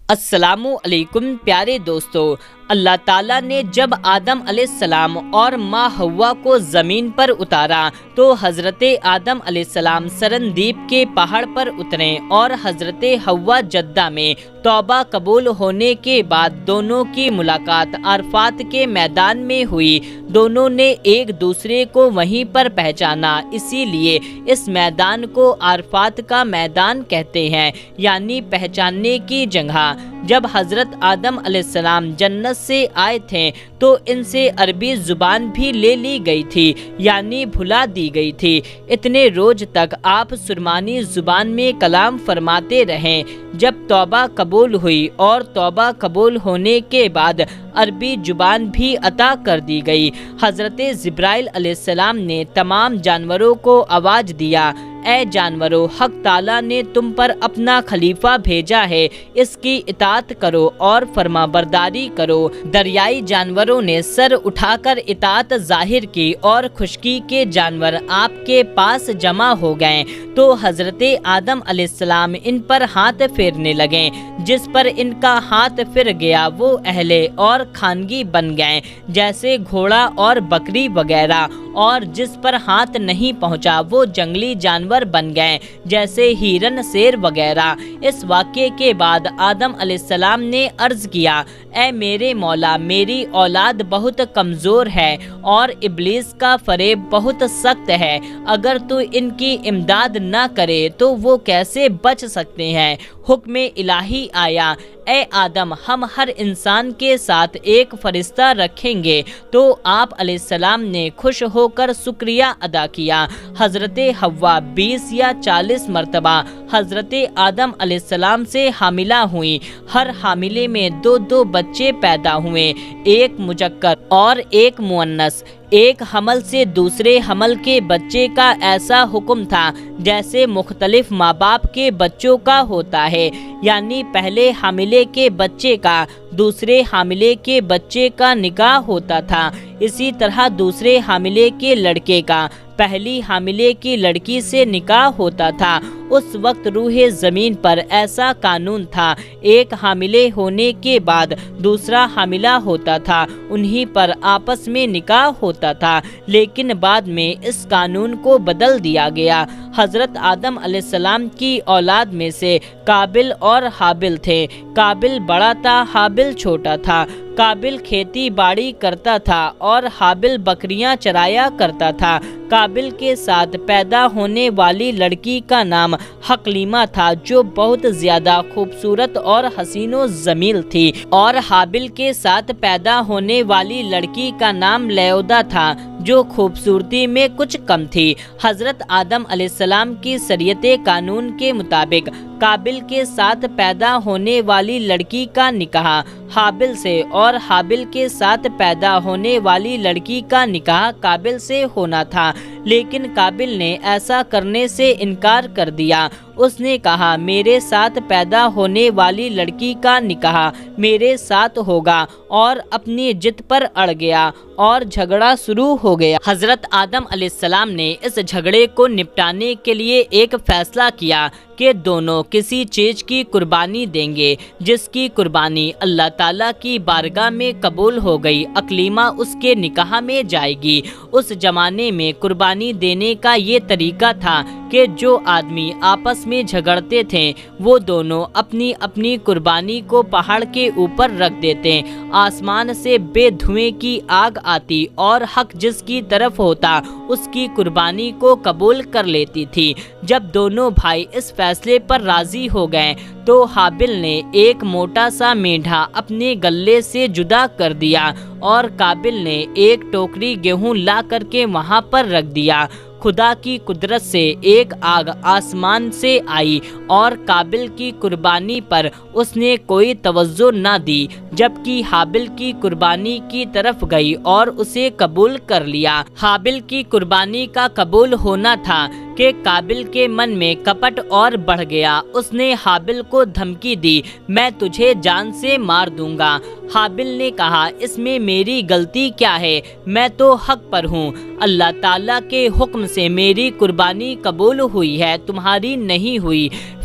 السلام علیکم پیارے دوستو، اللہ تعالیٰ نے جب آدم علیہ السلام اور ماں حوا کو زمین پر اتارا تو حضرت آدم علیہ السلام سرندیپ کے پہاڑ پر اترے اور حضرت حوا جدہ میں توبہ قبول ہونے کے بعد دونوں کی ملاقات عرفات کے میدان میں ہوئی۔ دونوں نے ایک دوسرے کو وہیں پر پہچانا، اسی لیے اس میدان کو عرفات کا میدان کہتے ہیں، یعنی پہچاننے کی جگہ۔ جب حضرت آدم علیہ السلام جنت سے آئے تھے تو ان سے عربی زبان بھی لے لی گئی تھی، یعنی بھلا دی گئی تھی۔ اتنے روز تک آپ سرمانی زبان میں کلام فرماتے رہے۔ جب توبہ قبول ہوئی اور توبہ قبول ہونے کے بعد عربی زبان بھی عطا کر دی گئی۔ حضرت جبرائیل علیہ السلام نے تمام جانوروں کو آواز دیا، اے جانوروں، حق تعالیٰ نے تم پر اپنا خلیفہ بھیجا ہے، اس کی اطاعت کرو اور فرما برداری کرو۔ دریائی جانوروں نے سر اٹھا کر اطاعت ظاہر کی اور خشکی کے جانور آپ کے پاس جمع ہو گئے تو حضرت آدم علیہ السلام ان پر ہاتھ پھیرنے لگے۔ جس پر ان کا ہاتھ پھر گیا وہ اہلے اور خانگی بن گئے، جیسے گھوڑا اور بکری وغیرہ، اور جس پر ہاتھ نہیں پہنچا وہ جنگلی جانور بن گئے، جیسے ہرن، شیر وغیرہ۔ اس واقعے کے بعد آدم علیہ السلام نے عرض کیا، اے میرے مولا، میری اولاد بہت کمزور ہے اور ابلیس کا فریب بہت سخت ہے، اگر تو ان کی امداد نہ کرے تو وہ کیسے بچ سکتے ہیں؟ حکم الہی آیا، اے آدم، ہم ہر انسان کے ساتھ ایک فرشتہ رکھیں گے۔ تو آپ علیہ السلام نے خوش ہو کر شکریہ ادا کیا۔ حضرت حوا 20 یا 40 مرتبہ حضرت آدم علیہ السلام سے حاملہ ہوئیں۔ ہر حاملے میں 2 بچے پیدا ہوئے، ایک مذکر اور ایک مؤنث۔ ایک حمل سے دوسرے حمل کے بچے کا ایسا حکم تھا جیسے مختلف ماں باپ کے بچوں کا ہوتا ہے، یعنی پہلے حاملے کے بچے کا دوسرے حاملے کے بچے کا نکاح ہوتا تھا، اسی طرح دوسرے حاملے کے لڑکے کا پہلی حاملے کی لڑکی سے نکاح ہوتا تھا۔ اس وقت روح زمین پر ایسا قانون تھا، ایک حاملے ہونے کے بعد دوسرا حاملہ ہوتا تھا، انہی پر آپس میں نکاح ہوتا تھا، لیکن بعد میں اس قانون کو بدل دیا گیا۔ حضرت آدم علیہ السلام کی اولاد میں سے قابل اور حابل تھے۔ قابل بڑا تھا، حابل چھوٹا تھا۔ قابل کھیتی باڑی کرتا تھا اور حابل بکریاں چرایا کرتا تھا۔ قابل کے ساتھ پیدا ہونے والی لڑکی کا نام حکلیمہ تھا، جو بہت زیادہ خوبصورت اور حسین و جمیل تھی، اور حابل کے ساتھ پیدا ہونے والی لڑکی کا نام لیودا تھا، جو خوبصورتی میں کچھ کم تھی۔ حضرت آدم علیہ السلام کی شریعت قانون کے مطابق قابل کے ساتھ پیدا ہونے والی لڑکی کا نکاح حابل سے اور حابل کے ساتھ پیدا ہونے والی لڑکی کا نکاح قابل سے ہونا تھا، لیکن قابل نے ایسا کرنے سے انکار کر دیا۔ اس نے کہا، میرے ساتھ پیدا ہونے والی لڑکی کا نکاح میرے ساتھ ہوگا، اور اپنی ضد پر اڑ گیا اور جھگڑا شروع ہو گیا۔ حضرت آدم علیہ السلام نے اس جھگڑے کو نپٹانے کے لیے ایک فیصلہ کیا کہ دونوں کسی چیز کی قربانی دیں گے، جس کی قربانی اللہ تعالیٰ کی بارگاہ میں قبول ہو گئی، حکلیمہ اس کے نکاح میں جائے گی۔ اس زمانے میں قربانی دینے کا یہ طریقہ تھا کہ جو آدمی آپس میں جھگڑتے تھے وہ دونوں اپنی اپنی قربانی کو پہاڑ کے اوپر رکھ دیتے، آسمان سے بے دھویں کی آگ آتی اور حق جس کی طرف ہوتا اس کی قربانی کو قبول کر لیتی تھی۔ جب دونوں بھائی اس فیصلے پر راضی ہو گئے تو حابل نے ایک موٹا سا مینڈھا اپنے گلے سے جدا کر دیا اور قابل نے ایک ٹوکری گیہوں لا کر کے وہاں پر رکھ دیا۔ خدا کی قدرت سے ایک آگ آسمان سے آئی اور قابل کی قربانی پر اس نے کوئی توجہ نہ دی، جبکہ حابل کی قربانی کی طرف گئی اور اسے قبول کر لیا۔ حابل کی قربانی کا قبول ہونا تھا کہ قابل کے من میں کپٹ اور بڑھ گیا۔ اس نے حابل کو دھمکی دی، میں تجھے جان سے مار دوں گا۔ حابل نے کہا، اس میں میری غلطی کیا ہے؟ میں تو حق پر ہوں، اللہ تعالیٰ کے حکم سے میری قربانی قبول ہوئی ہے، تمہاری نہیں ہوئی۔